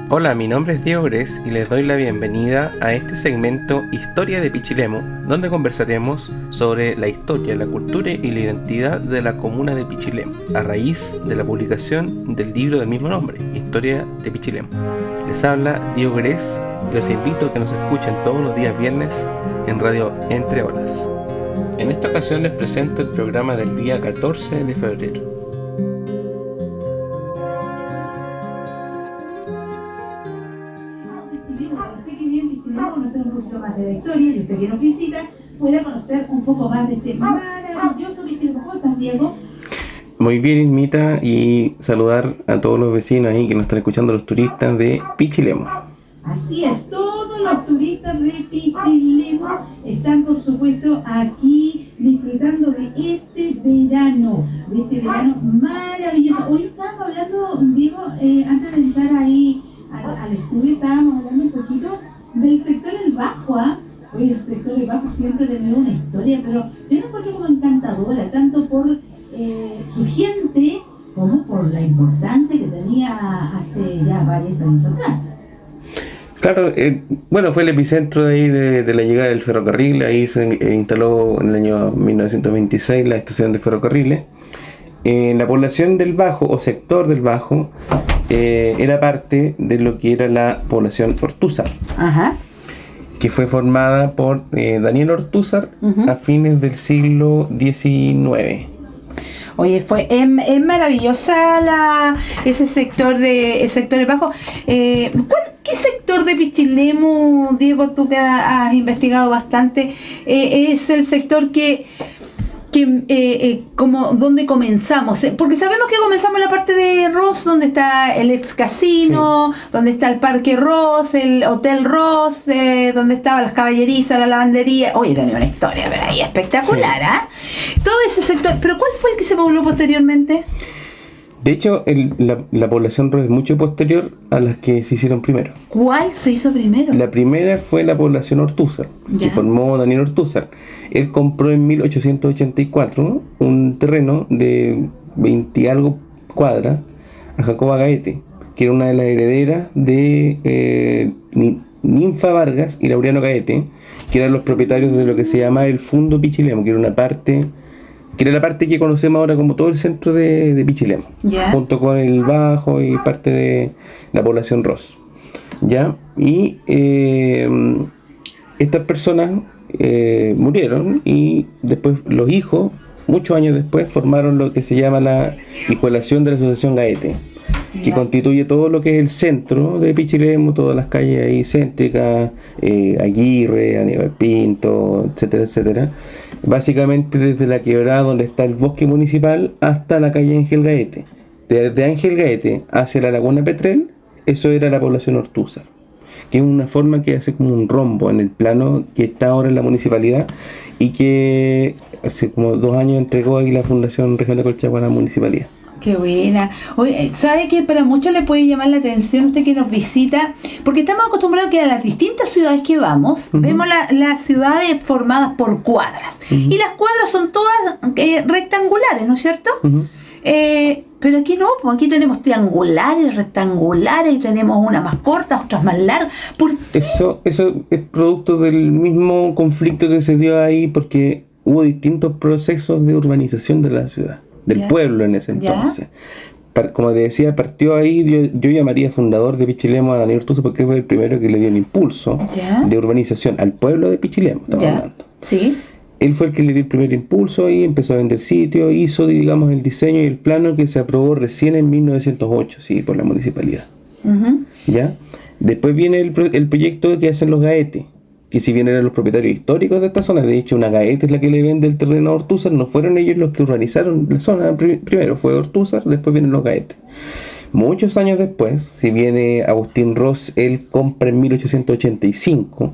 Hola, mi nombre es Diego Gres y les doy la bienvenida a este segmento Historia de Pichilemu, donde conversaremos sobre la historia, la cultura y la identidad de la comuna de Pichilemu, a raíz de la publicación del libro del mismo nombre, Historia de Pichilemu. Les habla Diego Gres y los invito a que nos escuchen todos los días viernes en Radio Entre Olas. En esta ocasión les presento el programa del día 14 de febrero. Conocer un poquito más de la historia y usted que nos visita pueda conocer un poco más de este maravilloso Pichilemu. ¿Cómo estás, Diego? Muy bien, Irmita, y saludar a todos los vecinos ahí que nos están escuchando, los turistas de Pichilemu. Así es, todos los turistas de Pichilemu están, por supuesto, aquí disfrutando de este verano maravilloso. Hoy estábamos hablando, Diego, antes de entrar ahí al estudio, estábamos hablando un poquito del sector El Bajo, Hoy el sector El Bajo siempre tiene una historia, pero yo la encuentro como encantadora, tanto por su gente como por la importancia que tenía hace ya varios años atrás. Claro, fue el epicentro de ahí de la llegada del ferrocarril. Ahí se instaló en el año 1926 la estación de ferrocarriles. La población del Bajo o sector del Bajo era parte de lo que era la población Ortúzar. Ajá. Que fue formada por Daniel Ortúzar a fines del siglo XIX. Oye, es maravillosa ese sector del Bajo. ¿Qué sector de Pichilemu, Diego, tú que has investigado bastante, es el sector como donde comenzamos? Porque sabemos que comenzamos en la parte de Ross, donde está el ex casino, sí, donde está el Parque Ross, el Hotel Ross, donde estaban las caballerizas, la lavandería. Oye, tenía una historia pero ahí espectacular, sí. Todo ese sector. ¿Pero cuál fue el que se pobló posteriormente? De hecho, la población Ross es mucho posterior a las que se hicieron primero. ¿Cuál se hizo primero? La primera fue la población Ortúzar, que formó Daniel Ortúzar. Él compró en 1884 un terreno de 20 y algo cuadras a Jacoba Gaete, que era una de las herederas de Ninfa Vargas y Laureano Gaete, que eran los propietarios de lo que se llama el Fundo Pichilemu, que era la parte que conocemos ahora como todo el centro de Pichilemu, junto con el Bajo y parte de la población Ross. ¿Ya? Y estas personas murieron y después los hijos, muchos años después, formaron lo que se llama la hijuelación de la Asociación Gaete, que constituye todo lo que es el centro de Pichilemu, todas las calles ahí céntricas, Aguirre, Aníbal Pinto, etcétera, etcétera. Básicamente desde la quebrada donde está el bosque municipal hasta la calle Ángel Gaete. Desde Ángel Gaete hacia la laguna Petrel, eso era la población Ortúzar, que es una forma que hace como un rombo en el plano que está ahora en la municipalidad y que hace como 2 años entregó ahí la Fundación Región de Colchagua a la municipalidad. Qué buena. Oye, ¿sabe que para muchos le puede llamar la atención usted que nos visita? Porque estamos acostumbrados que a las distintas ciudades que vamos, vemos las ciudades formadas por cuadras. Y las cuadras son todas rectangulares, ¿no es cierto? Pero aquí no, pues aquí tenemos triangulares, rectangulares, y tenemos unas más cortas, otras más largas. ¿Por qué? Eso es producto del mismo conflicto que se dio ahí, porque hubo distintos procesos de urbanización de la ciudad, del pueblo en ese entonces. Como te decía, partió ahí, yo llamaría fundador de Pichilemu a Daniel Ortúzar, porque fue el primero que le dio el impulso de urbanización al pueblo de Pichilemu, estamos hablando. Sí. Él fue el que le dio el primer impulso y empezó a vender sitios, hizo, digamos, el diseño y el plano que se aprobó recién en 1908, sí, por la municipalidad. ¿Ya? Después viene el proyecto que hacen los Gaete, que si bien eran los propietarios históricos de esta zona, de hecho una Gaete es la que le vende el terreno a Ortúzar, no fueron ellos los que urbanizaron la zona, primero fue Ortúzar, después vienen los Gaete. Muchos años después, si viene Agustín Ross, él compra en 1885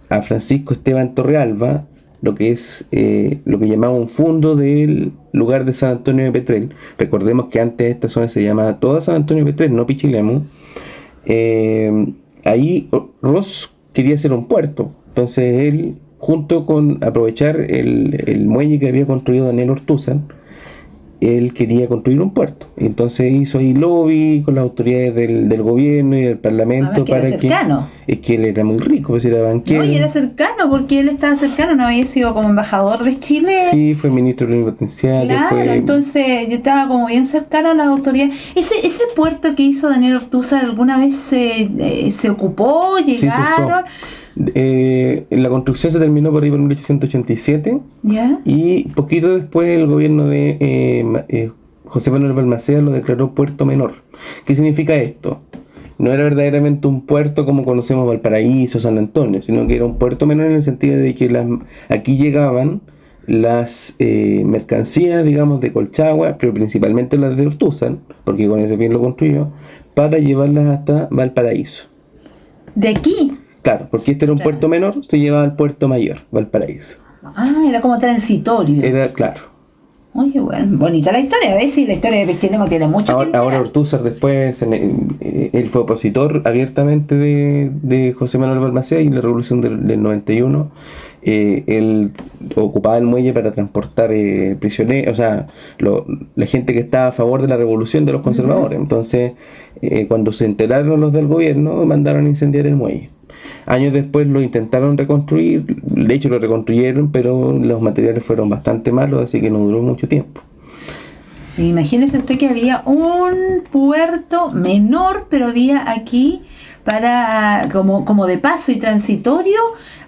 a Francisco Esteban Torrealba, lo que es lo que llamaba un fundo del lugar de San Antonio de Petrel. Recordemos que antes esta zona se llamaba toda San Antonio de Petrel, no Pichilemu. Ahí Ross quería hacer un puerto, entonces él, junto con aprovechar el muelle que había construido Daniel Ortúzar, él quería construir un puerto. Entonces hizo ahí lobby con las autoridades del gobierno y del parlamento. Además que era cercano. Es que él era muy rico, pues era banquero. No, y era cercano, porque él estaba cercano, no había sido como embajador de Chile. Sí, fue ministro plenipotenciario. Claro, entonces yo estaba como bien cercano a las autoridades. Ese puerto que hizo Daniel Ortúzar, ¿alguna vez se ocupó? ¿Llegaron? La construcción se terminó por ahí por 1887. ¿Ya? Y poquito después el gobierno de José Manuel Balmaceda lo declaró puerto menor. ¿Qué significa esto? No era verdaderamente un puerto como conocemos Valparaíso, San Antonio, sino que era un puerto menor en el sentido de que aquí llegaban las mercancías, digamos, de Colchagua, pero principalmente las de Ortúzar, porque con ese fin lo construyó, para llevarlas hasta Valparaíso. ¿De aquí? Claro, porque este era un puerto menor, se llevaba al puerto mayor, Valparaíso. Era como transitorio. Era, claro. Oye, bueno, bonita la historia, a ver si la historia de Pichilemu tiene mucho que Ahora Ortúzar después, él fue opositor abiertamente de José Manuel Balmaceda, y en la revolución del 91, él ocupaba el muelle para transportar prisioneros, o sea, la gente que estaba a favor de la revolución de los conservadores. Entonces, cuando se enteraron los del gobierno, mandaron a incendiar el muelle. Años después lo intentaron reconstruir, de hecho lo reconstruyeron, pero los materiales fueron bastante malos, así que no duró mucho tiempo. Imagínese usted que había un puerto menor, pero había aquí para como de paso y transitorio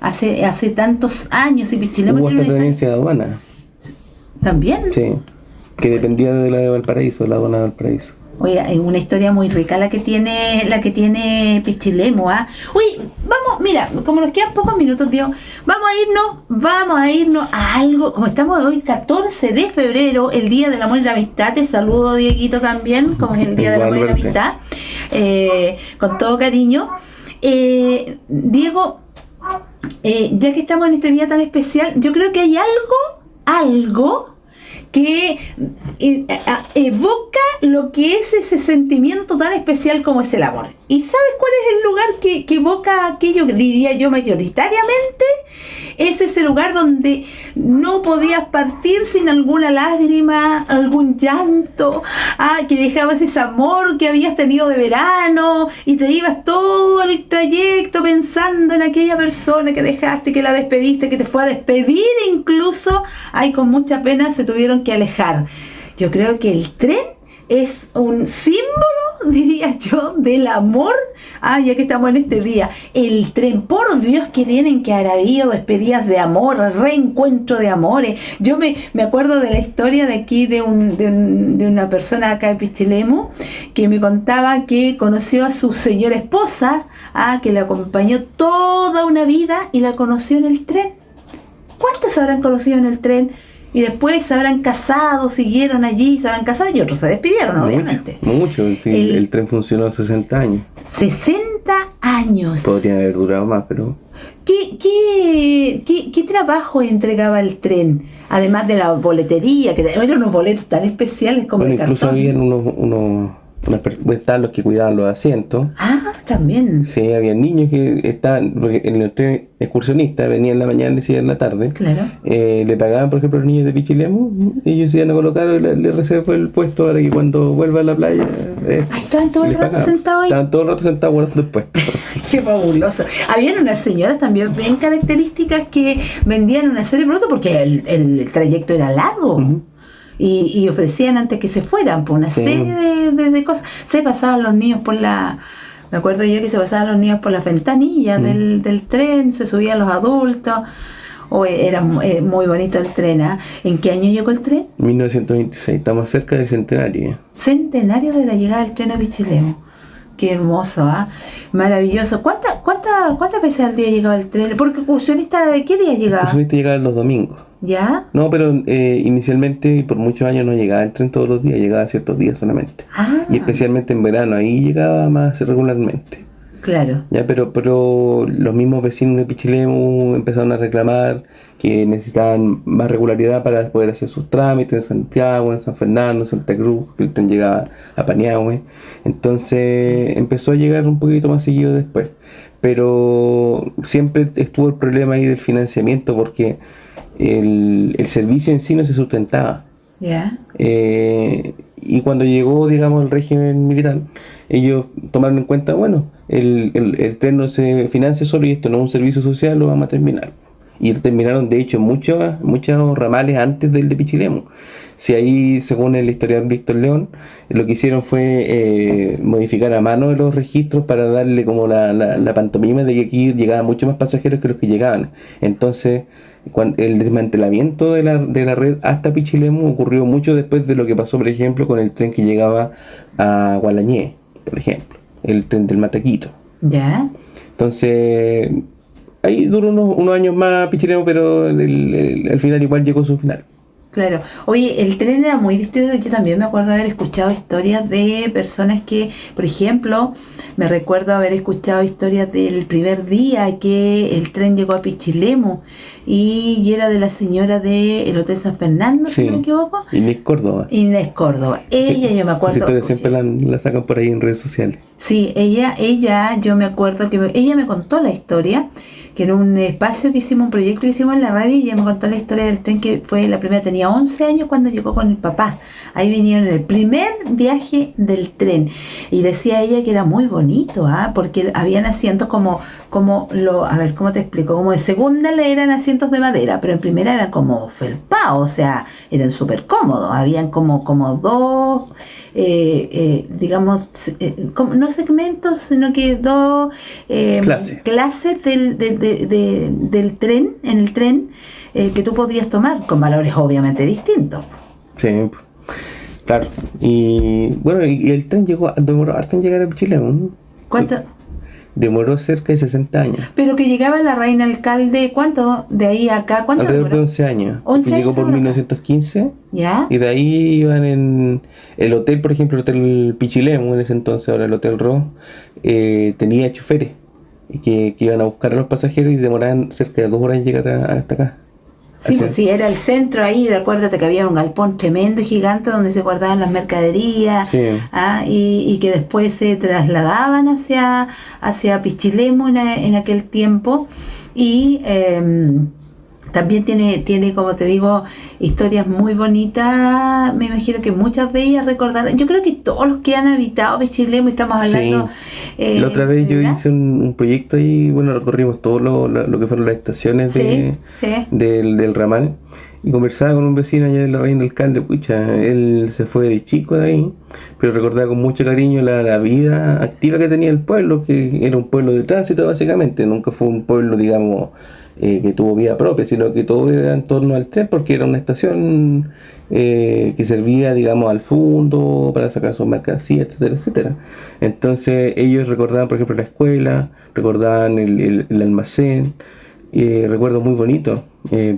hace tantos años. Y Pichilemu Hubo tiene hasta una tenencia de aduana. ¿También? Sí, que dependía de la de Valparaíso, de la aduana de Valparaíso. Oye, es una historia muy rica la que tiene Pichilemu, ¿ah? Oye, vamos, mira, como nos quedan pocos minutos, Diego, vamos a irnos a algo, como estamos hoy 14 de febrero, el Día del Amor y la Amistad. Te saludo, Dieguito, también, como es el Día del Amor y la Amistad, con todo cariño. Diego, ya que estamos en este día tan especial, yo creo que hay algo que evoca lo que es ese sentimiento tan especial como es el amor. ¿Y sabes cuál es el lugar que evoca aquello, que diría yo mayoritariamente? Es ese lugar donde no podías partir sin alguna lágrima, algún llanto, que dejabas ese amor que habías tenido de verano y te ibas todo el trayecto pensando en aquella persona que dejaste, que la despediste, que te fue a despedir incluso, con mucha pena se tuvieron que alejar. Yo creo que el tren es un símbolo, diría yo, del amor. Ya que estamos en este día, el tren, por Dios, que tienen que haber habido despedidas de amor, reencuentro de amores. Yo me acuerdo de la historia de aquí de una persona acá de Pichilemu, que me contaba que conoció a su señora esposa, que la acompañó toda una vida, y la conoció en el tren. ¿Cuántos se habrán conocido en el tren? Y después se habrán casado, siguieron allí, se habrán casado, y otros se despidieron, obviamente. Mucho, sí, el tren funcionó 60 años. 60 años. Podrían haber durado más, pero... ¿Qué trabajo entregaba el tren? Además de la boletería, que eran unos boletos tan especiales como de cartón. Incluso habían estaban los que cuidaban los asientos. También. Sí, había niños que estaban, porque en el tren excursionista venían en la mañana y se iban en la tarde. Claro. Le pagaban, por ejemplo, a los niños de Pichilemu, ellos iban a colocar el reservo del puesto para que cuando vuelva a la playa. Estaban todo el rato sentados ahí. Estaban todo el rato sentados guardando el puesto. Qué fabuloso. Habían unas señoras también bien características que vendían una serie de productos porque el trayecto era largo. Uh-huh. Y ofrecían antes que se fueran por una serie de cosas. Se pasaban los niños por la... Me acuerdo yo que se pasaban los niños por la ventanilla del tren, se subían los adultos. Era muy bonito el tren. ¿En qué año llegó el tren? 1926, estamos cerca del centenario. Centenario de la llegada del tren a Pichilemu. Qué hermoso, maravilloso. ¿Cuántas veces al día llegaba el tren? Porque excursionista, ¿de qué día llegaba? Excursionista llegaba los domingos. ¿Ya? No, pero inicialmente, por muchos años, no llegaba el tren todos los días, llegaba ciertos días solamente. Y especialmente en verano, ahí llegaba más regularmente. Claro. Ya, pero los mismos vecinos de Pichilemu empezaron a reclamar que necesitaban más regularidad para poder hacer sus trámites en Santiago, en San Fernando, en Santa Cruz, que el tren llegaba a Paniagüe. Entonces empezó a llegar un poquito más seguido después. Pero siempre estuvo el problema ahí del financiamiento, porque el servicio en sí no se sustentaba. Ya. Y cuando llegó, digamos, el régimen militar, ellos tomaron en cuenta, bueno, el tren no se financia solo y esto no es un servicio social, lo vamos a terminar. Y terminaron, de hecho, muchos ramales antes del de Pichilemu. Si ahí, según el historiador Víctor León, lo que hicieron fue modificar a mano los registros para darle como la pantomima de que aquí llegaban mucho más pasajeros que los que llegaban. Entonces, el desmantelamiento de la red hasta Pichilemu ocurrió mucho después de lo que pasó, por ejemplo, con el tren que llegaba a Gualañé, por ejemplo, el tren del Mataquito. Ya. Entonces, ahí duró unos años más Pichilemu, pero al final igual llegó a su final. Claro. Oye, el tren era muy distinto. Yo también me acuerdo haber escuchado historias de personas que, por ejemplo, me recuerdo haber escuchado historias del primer día que el tren llegó a Pichilemu y era de la señora del Hotel San Fernando, si no me equivoco. Inés Córdoba. Inés Córdoba. Ella, yo me acuerdo. Esa historia siempre la sacan por ahí en redes sociales. Sí, ella, yo me acuerdo que ella me contó la historia, que en un espacio que hicimos, un proyecto que hicimos en la radio, y ella me contó la historia del tren, que fue la primera, tenía 11 años cuando llegó con el papá. Ahí vinieron en el primer viaje del tren. Y decía ella que era muy bonito, porque habían asientos a ver, ¿cómo te explico? Como de segunda eran asientos de madera, pero en primera eran como felpados, o sea, eran súper cómodos. Habían como dos, digamos, no segmentos, sino que dos clases del tren, en el tren, que tú podías tomar, con valores obviamente distintos. Sí, claro. Y bueno, y el tren demoró harto en llegar a Chile, ¿no? ¿Cuánto? Demoró cerca de 60 años. Pero que llegaba la reina alcalde, ¿cuánto? De ahí a acá, ¿cuánto? Alrededor de 11 años. 11 llegó años por 1915. ¿Ya? Y de ahí iban en el hotel, por ejemplo, el Hotel Pichilemu, en ese entonces, ahora el Hotel Ro, tenía choferes que iban a buscar a los pasajeros y demoraban cerca de 2 horas en llegar hasta acá. Sí, pues sí, era el centro ahí, recuérdate que había un galpón tremendo y gigante donde se guardaban las mercaderías, sí. Y que después se trasladaban hacia Pichilemu en aquel tiempo. Y también tiene, como te digo, historias muy bonitas. Me imagino que muchas de ellas recordarán. Yo creo que todos los que han habitado Pichilemu, estamos hablando... Sí. La otra vez yo hice un proyecto y bueno, recorrimos todo lo que fueron las estaciones del ramal y conversaba con un vecino allá de la Reina Alcalde. Pucha, él se fue de chico de ahí, pero recordaba con mucho cariño la vida activa que tenía el pueblo, que era un pueblo de tránsito básicamente. Nunca fue un pueblo, digamos, que tuvo vida propia, sino que todo era en torno al tren, porque era una estación que servía, digamos, al fondo para sacar sus mercancías, etcétera, etcétera. Entonces ellos recordaban, por ejemplo, la escuela, recordaban el almacén, recuerdos muy bonitos.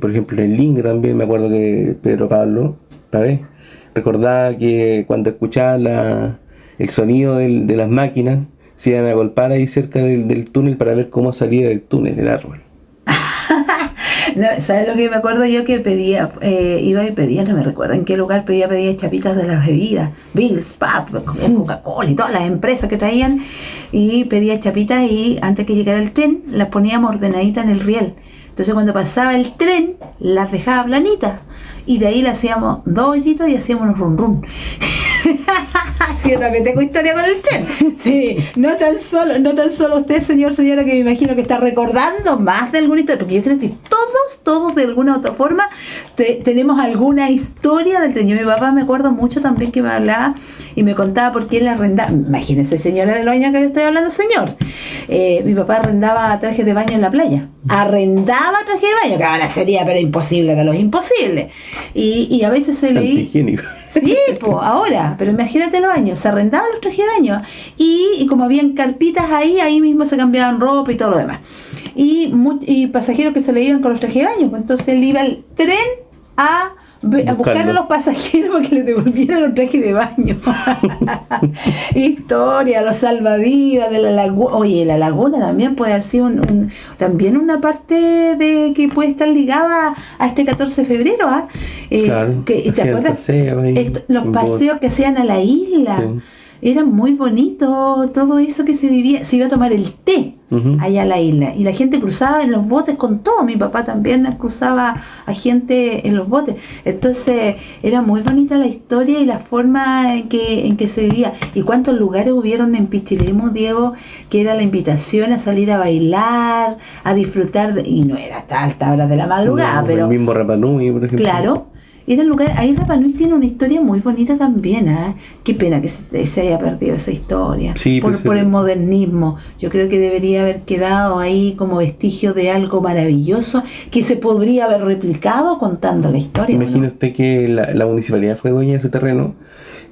Por ejemplo, en el Link también me acuerdo que Pedro Pablo, ¿sabes? Recordaba que cuando escuchaba el sonido de las máquinas, se iban a golpear ahí cerca del túnel para ver cómo salía del túnel el árbol. No, ¿sabes lo que me acuerdo yo? Que pedía, iba y pedía, no me recuerdo en qué lugar, pedía chapitas de las bebidas, Bills, Pub, Coca-Cola y todas las empresas que traían, y pedía chapitas, y antes que llegara el tren las poníamos ordenaditas en el riel. Entonces cuando pasaba el tren las dejaba planitas, y de ahí le hacíamos 2 hoyitos y hacíamos unos run run. Sí, yo también tengo historia con el tren. Sí, no tan solo usted, señora, que me imagino que está recordando más de alguna historia, porque yo creo que todos de alguna u otra forma tenemos alguna historia del tren. Yo, mi papá, me acuerdo mucho también que me hablaba y me contaba por qué él arrendaba. Imagínese, señora, de los años que le estoy hablando, señor. Mi papá arrendaba trajes de baño en la playa. Arrendaba trajes de baño, que ahora sería pero imposible de los imposibles. Y a veces se leía. Sí, pues ahora, pero imagínate los años, se arrendaban los trajes de baño y como habían carpitas ahí mismo se cambiaban ropa y todo lo demás. Y pasajeros que se le iban con los trajes de baño, pues entonces él iba al tren a buscar a los pasajeros para que les devolvieran los trajes de baño. Historia, los salvavidas de la laguna. Oye, la laguna también puede haber sido también una parte de que puede estar ligada a este 14 de febrero. Claro, ¿te acuerdas? Los paseos que hacían a la isla. Era muy bonito todo eso que se vivía. Se iba a tomar el té allá a la isla y la gente cruzaba en los botes con todo. Mi papá también cruzaba a gente en los botes. Entonces era muy bonita la historia y la forma en que se vivía. ¿Y cuántos lugares hubieron en Pichilemu, Diego, que era la invitación a salir a bailar, a disfrutar y no era hasta alta hora de la madrugada, pero el mismo Rapa Nui, por ejemplo. claro, era el lugar. Ahí Rapa Nui tiene una historia muy bonita también, ¿eh? Qué pena que se haya perdido esa historia, Sí, pues, por el modernismo. Yo creo que debería haber quedado ahí como vestigio de algo maravilloso que se podría haber replicado contando la historia. Imagina usted que la municipalidad fue dueña de ese terreno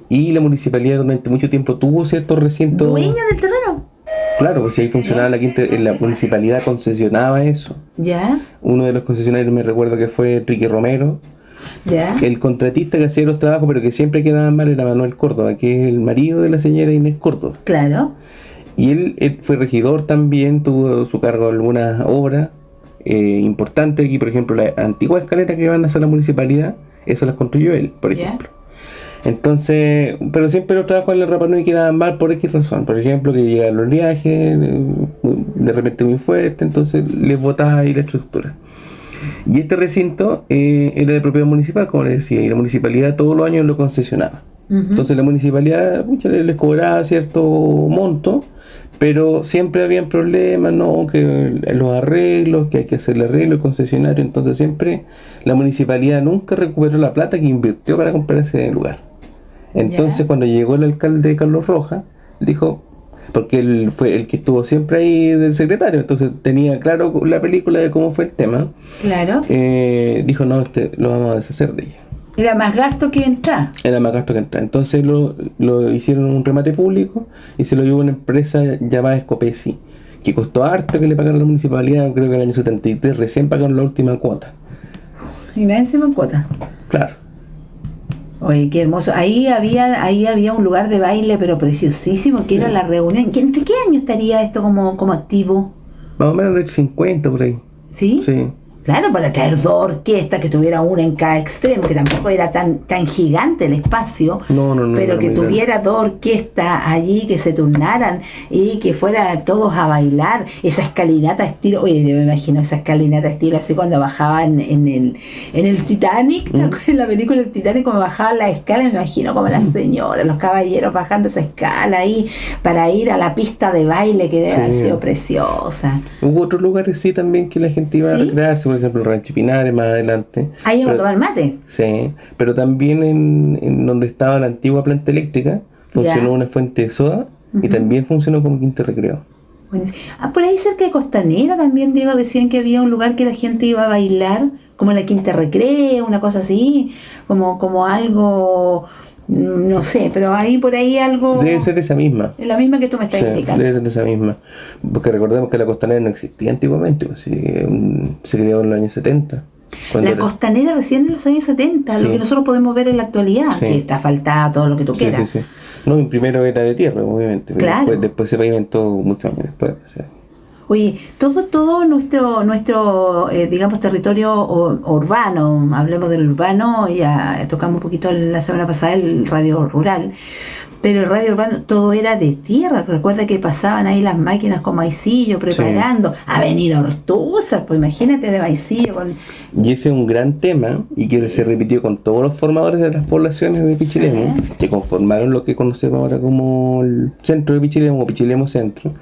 y la municipalidad durante mucho tiempo tuvo ciertos recintos. ¿Dueña del terreno? Claro, pues si ahí funcionaba la quinta, la municipalidad concesionaba eso. ¿Ya? Uno de los concesionarios me recuerdo que fue Enrique Romero. ¿Ya? El contratista que hacía los trabajos, pero que siempre quedaba mal, era Manuel Córdoba, que es el marido de la señora Inés Córdoba. Claro. Y él fue regidor también, tuvo a su cargo algunas obras importantes. Aquí, por ejemplo, la antigua escalera que van a hacer la municipalidad, esa las construyó él, por ejemplo. Entonces, pero siempre los trabajos en la Rapa Nui quedaban mal por X razón. Por ejemplo, que llegaban los oleajes, de repente muy fuerte, entonces les botaba ahí la estructura. Y este recinto era de propiedad municipal, como les decía, y la municipalidad todos los años lo concesionaba. Entonces la municipalidad les cobraba cierto monto, pero siempre habían problemas, ¿no? Que los arreglos, que hay que hacerle arreglo al concesionario. Entonces siempre la municipalidad nunca recuperó la plata que invirtió para comprar ese lugar. Entonces cuando llegó el alcalde Carlos Rojas, dijo, porque él fue el que estuvo siempre ahí del secretario, entonces tenía claro la película de cómo fue el tema. Claro. Dijo, no, lo vamos a deshacer de ella. Era más gasto que entrar. Era más gasto que entrar. Entonces lo hicieron un remate público y se lo llevó una empresa llamada Escopesi, que costó harto que le pagaron a la municipalidad. Creo que en el año 73 recién pagaron la última cuota. Y me encima en cuota. Claro. Oye, qué hermoso. Ahí había un lugar de baile, pero preciosísimo, que era la reunión. ¿Entre qué año estaría esto como activo? Más o menos del 50 por ahí. ¿Sí? Sí. Claro, para traer dos orquestas, que tuviera una en cada extremo, que tampoco era tan gigante el espacio, No, pero que tuviera dos orquestas allí, que se turnaran y que fueran todos a bailar. Esa escalinata estilo, oye, yo me imagino esa escalinata estilo así cuando bajaban en el Titanic, en la película del Titanic, cuando bajaban la escala, me imagino como las señoras, los caballeros bajando esa escala ahí para ir a la pista de baile, que debe haber sido preciosa. Hubo otros lugares sí también que la gente iba a recrearse, por ejemplo el Rancho Pinares más adelante. Ahí iba a tomar mate. Sí, pero también en donde estaba la antigua planta eléctrica funcionó una fuente de soda y también funcionó como quinta recreo. Por ahí cerca de Costanera también, Diego, decían que había un lugar que la gente iba a bailar, como en la quinta recreo, una cosa así, como algo, no sé, pero ahí por ahí algo... Debe ser esa misma. Es la misma que tú me estás indicando. Debe ser esa misma. Porque recordemos que la Costanera no existía antiguamente, pues, se creó en los años 70. La Costanera recién en los años 70, lo que nosotros podemos ver en la actualidad, que está asfaltada, todo lo que tú quieras. Sí. No, primero era de tierra, obviamente, pero claro. después se pavimentó muchos años después. Oye, todo nuestro digamos, territorio urbano, hablemos del urbano, ya tocamos un poquito la semana pasada el radio rural, pero el radio urbano todo era de tierra. Recuerda que pasaban ahí las máquinas con maicillo preparando, Avenida Ortúzar, pues imagínate de maicillo Y ese es un gran tema y que se repitió con todos los formadores de las poblaciones de Pichilemu, que conformaron lo que conocemos ahora como el centro de Pichilemu o Pichilemu Centro.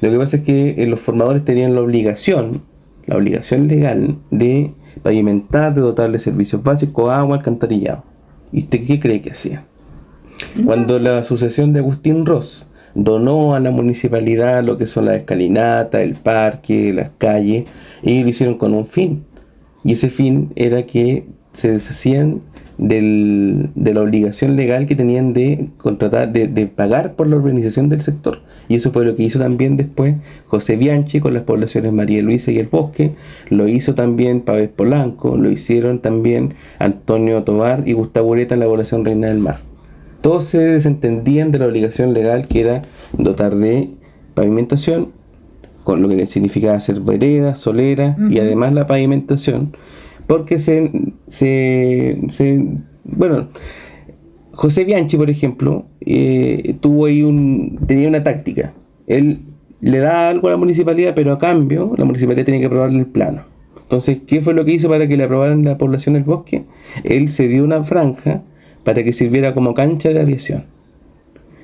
Lo que pasa es que los formadores tenían la obligación legal de pavimentar, de dotar de servicios básicos, agua, alcantarillado. ¿Y usted qué cree que hacía? Cuando la asociación de Agustín Ross donó a la municipalidad lo que son las escalinatas, el parque, las calles, ellos lo hicieron con un fin. Y ese fin era que se deshacían de la obligación legal que tenían de contratar, de pagar por la urbanización del sector. Y eso fue lo que hizo también después José Bianchi con las poblaciones María Luisa y El Bosque, lo hizo también Pavés Polanco, lo hicieron también Antonio Tovar y Gustavo Ureta en la población Reina del Mar. Todos se desentendían de la obligación legal que era dotar de pavimentación, con lo que significaba hacer veredas, soleras y además la pavimentación, porque José Bianchi, por ejemplo, tenía una táctica. Él le da algo a la municipalidad, pero a cambio la municipalidad tiene que aprobarle el plano. Entonces, ¿qué fue lo que hizo para que le aprobaran la población del bosque? Él cedió una franja para que sirviera como cancha de aviación.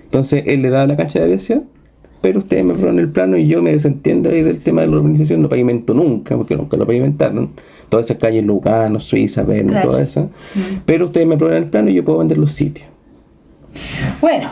Entonces, él le da la cancha de aviación, pero ustedes me aprueban el plano y yo me desentiendo ahí del tema de la urbanización, no pavimento nunca, porque nunca lo pavimentaron. Todas esas calles, Lugano, Suiza, Berno, Claro. todas esas. Pero ustedes me aprueban el plano y yo puedo vender los sitios. Bueno,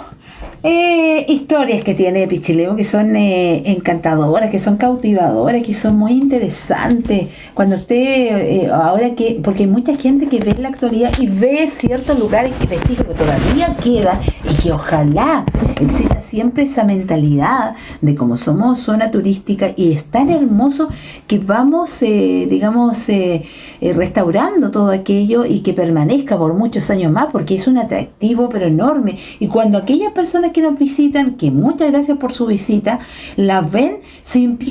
historias que tiene Pichilemu que son encantadoras, que son cautivadoras, que son muy interesantes. Cuando usted, ahora que, porque hay mucha gente que ve en la actualidad y ve ciertos lugares y vestigios que todavía quedan y que ojalá exista siempre esa mentalidad de como somos zona turística y es tan hermoso que vamos, restaurando todo aquello y que permanezca por muchos años más, porque es un atractivo pero enorme. Y cuando aquellas personas que nos visitan, que muchas gracias por su visita, la ven,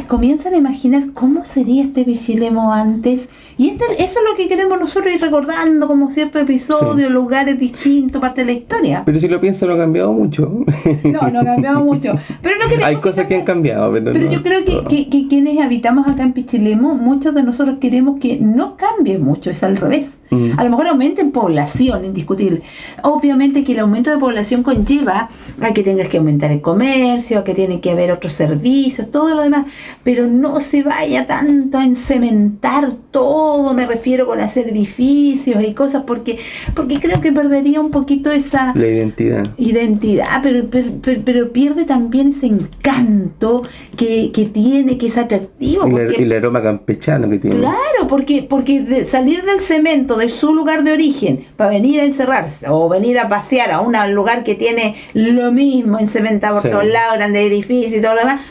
comienzan a imaginar cómo sería este Pichilemu antes, y eso es lo que queremos nosotros ir recordando como ciertos episodios, Sí. lugares distintos, parte de la historia. Pero si lo piensan, no ha cambiado mucho. No ha cambiado mucho, pero no queremos Hay cosas que han cambiado, pero no, yo creo que quienes habitamos acá en Pichilemu, muchos de nosotros queremos que no cambie mucho, es al revés. A lo mejor aumente en población, indiscutible. Obviamente que el aumento de población conlleva a que tengas que aumentar el comercio, a que tiene que haber otros servicios, todo lo demás, pero no se vaya tanto a encementar todo, me refiero con hacer edificios y cosas, porque creo que perdería un poquito esa la identidad. pero pierde también ese encanto que tiene, que es atractivo. Y el aroma campechano que tiene. Claro, porque salir del cemento de su lugar de origen para venir a encerrarse o venir a pasear a un lugar que tiene lo mismo encementado por Sí. todos lados, grandes edificios y todo lo demás,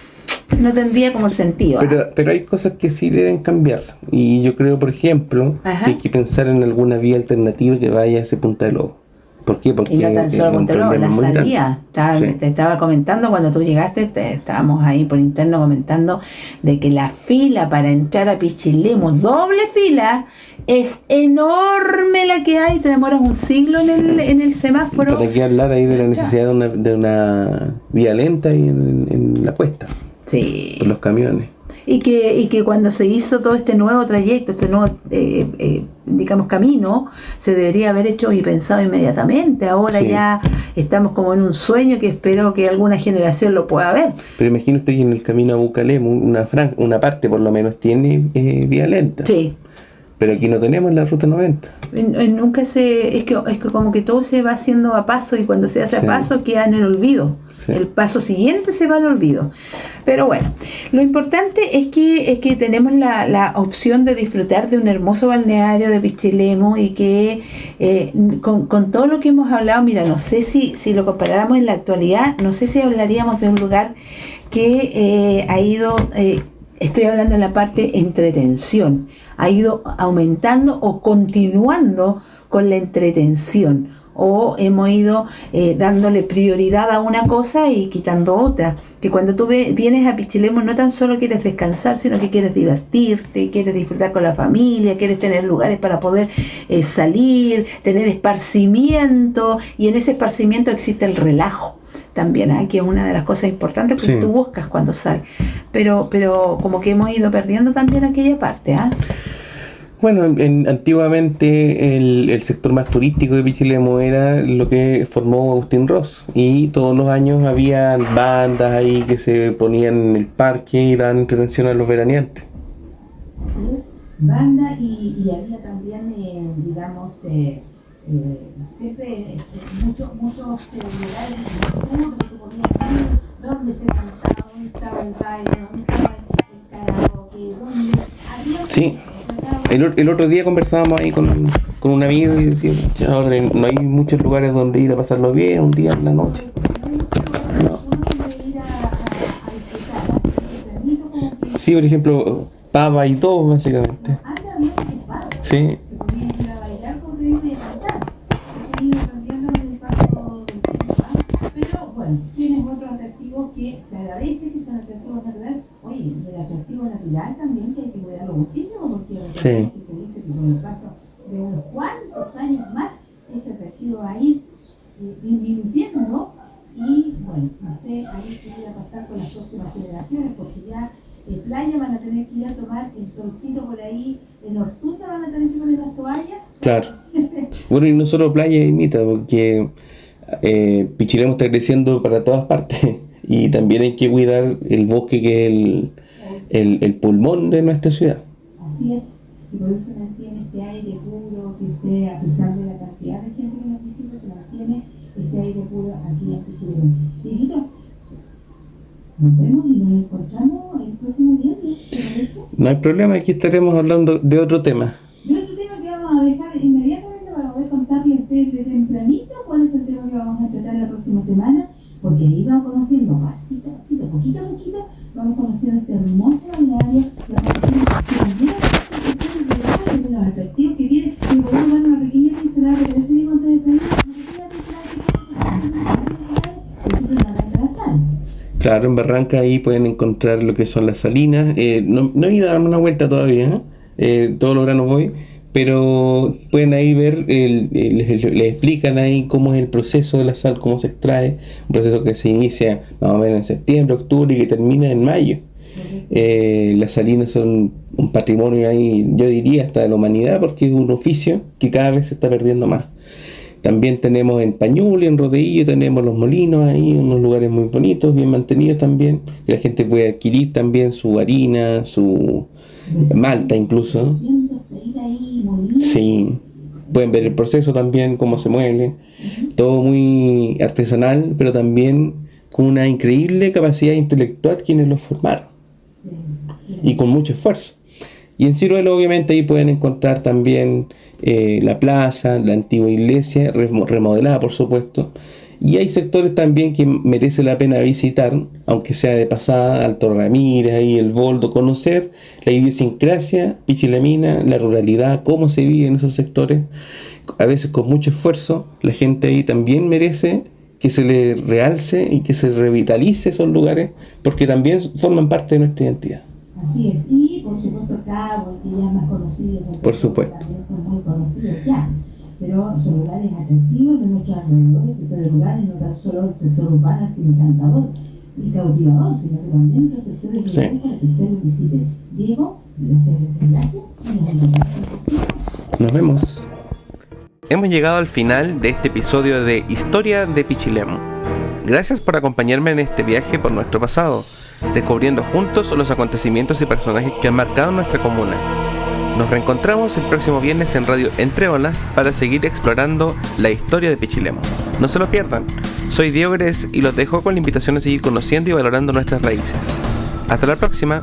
no tendría como el sentido. Pero hay cosas que sí deben cambiar. Y yo creo, por ejemplo, Ajá. que hay que pensar en alguna vía alternativa que vaya a ese Punta de Lobo. ¿Por qué? Porque Y no tan solo es un Punta Lobo, problema la muy grande. salida. Sí. Te estaba comentando cuando tú llegaste, estábamos ahí por interno comentando de que la fila para entrar a Pichilemu, doble fila, es enorme la que hay. Te demoras un siglo en el semáforo. Para que hablar ahí de la necesidad de una vía lenta y en la cuesta, Sí. por los camiones. Y que cuando se hizo todo este nuevo trayecto, este nuevo, digamos, camino, se debería haber hecho y pensado inmediatamente. Ahora Sí. ya estamos como en un sueño que espero que alguna generación lo pueda ver. Pero imagine usted que en el camino a Bucalemu, una parte por lo menos tiene vía lenta. Sí. Pero aquí no tenemos la ruta 90. Nunca es que como que todo se va haciendo a paso y cuando se hace Sí. a paso queda en el olvido. Sí. El paso siguiente se va al olvido. Pero bueno, lo importante es que tenemos la opción de disfrutar de un hermoso balneario de Pichilemu y que con todo lo que hemos hablado, mira, no sé si lo comparáramos en la actualidad, no sé si hablaríamos de un lugar que ha ido... estoy hablando en la parte entretención, ha ido aumentando o continuando con la entretención, o hemos ido dándole prioridad a una cosa y quitando otra, que cuando tú vienes a Pichilemu no tan solo quieres descansar, sino que quieres divertirte, quieres disfrutar con la familia, quieres tener lugares para poder salir, tener esparcimiento, y en ese esparcimiento existe el relajo también, que es una de las cosas importantes porque Sí. tú buscas cuando sales, pero como que hemos ido perdiendo también aquella parte. Bueno, antiguamente el sector más turístico de Pichilemu era lo que formó Agustín Ross, y todos los años había bandas ahí que se ponían en el parque y daban entretención a los veraneantes. Banda y había también, digamos, siempre muchos lugares nocturnos que ponían ir, donde se cantaba, donde estaba el baile, donde estaba el karaoke, donde había... Sí. El otro día conversábamos ahí con un amigo y decíamos, ahora no hay muchos lugares donde ir a pasarlo bien un día en la noche. No. Sí, por ejemplo, Pava y dos, básicamente. Sí. Pero bueno, tienes otros atractivos que se agradece, que son atractivos naturales. Oye, el atractivo natural también que hay que cuidarlo muchísimo, porque Sí. se dice que con el paso de unos cuantos años más ese atractivo va a ir pasar con las próximas generaciones, porque ya playa van a tener que ir a tomar el solcito por ahí, en Ortuza van a tener que poner las toallas. Claro. Bueno, y no solo playa, Imita, porque Pichilemu está creciendo para todas partes y también hay que cuidar el bosque, que es el pulmón de nuestra ciudad. Así es, y por eso mantiene este aire puro, que esté, a pesar de la cantidad de gente que nos visita, que mantiene este aire puro aquí en Pichilemu. Dieguito, nos vemos y nos encontramos el próximo viernes, ¿te parece? No hay problema, aquí estaremos hablando de otro tema. Y otro tema que vamos a dejar inmediatamente para poder contarles desde tempranito cuál es el tema que vamos a tratar la próxima semana, porque ahí vamos conociendo pasito a pasito, poquito a poquito, vamos conociendo este hermoso balneario, la conocemos de los atractivos que tiene, y podemos dar una pequeña pincelada, pero ese mismo antes de salir, una pequeña pincelada que la sal. Claro, en Barranca ahí pueden encontrar lo que son las salinas. No he ido a darme una vuelta todavía, todos los veranos voy, pero pueden ahí ver, les explican ahí cómo es el proceso de la sal, cómo se extrae, un proceso que se inicia más o menos en septiembre, octubre y que termina en mayo. Las salinas son un patrimonio ahí, yo diría, hasta de la humanidad, porque es un oficio que cada vez se está perdiendo más. También tenemos en Pañuelo, en Rodeillo, tenemos los molinos ahí, unos lugares muy bonitos, bien mantenidos también, que la gente puede adquirir también su harina, su malta incluso. Sí, pueden ver el proceso también, cómo se muele, todo muy artesanal, pero también con una increíble capacidad intelectual quienes lo formaron, y con mucho esfuerzo. Y en Ciruelo obviamente ahí pueden encontrar también la plaza, la antigua iglesia, remodelada por supuesto, y hay sectores también que merece la pena visitar, aunque sea de pasada, Alto Ramírez, ahí el Boldo, conocer la idiosincrasia pichilemina, la ruralidad, cómo se vive en esos sectores, a veces con mucho esfuerzo. La gente ahí también merece que se le realce y que se revitalice esos lugares, porque también forman parte de nuestra identidad. Así es, y por supuesto Cabo, que ya es más conocido, por supuesto, también son muy conocidos ya, pero son lugares atractivos de nuestros alrededores, sectores rurales, no tan solo el sector urbano, sino encantador y cautivador, sino que también otros sectores rurales para que usted lo visite. Diego, gracias, nos vemos. Hemos llegado al final de este episodio de Historia de Pichilemu. Gracias por acompañarme en este viaje por nuestro pasado, descubriendo juntos los acontecimientos y personajes que han marcado nuestra comuna. Nos reencontramos el próximo viernes en Radio Entre Olas para seguir explorando la historia de Pichilemu. No se lo pierdan. Soy Diego Gres y los dejo con la invitación a seguir conociendo y valorando nuestras raíces. Hasta la próxima.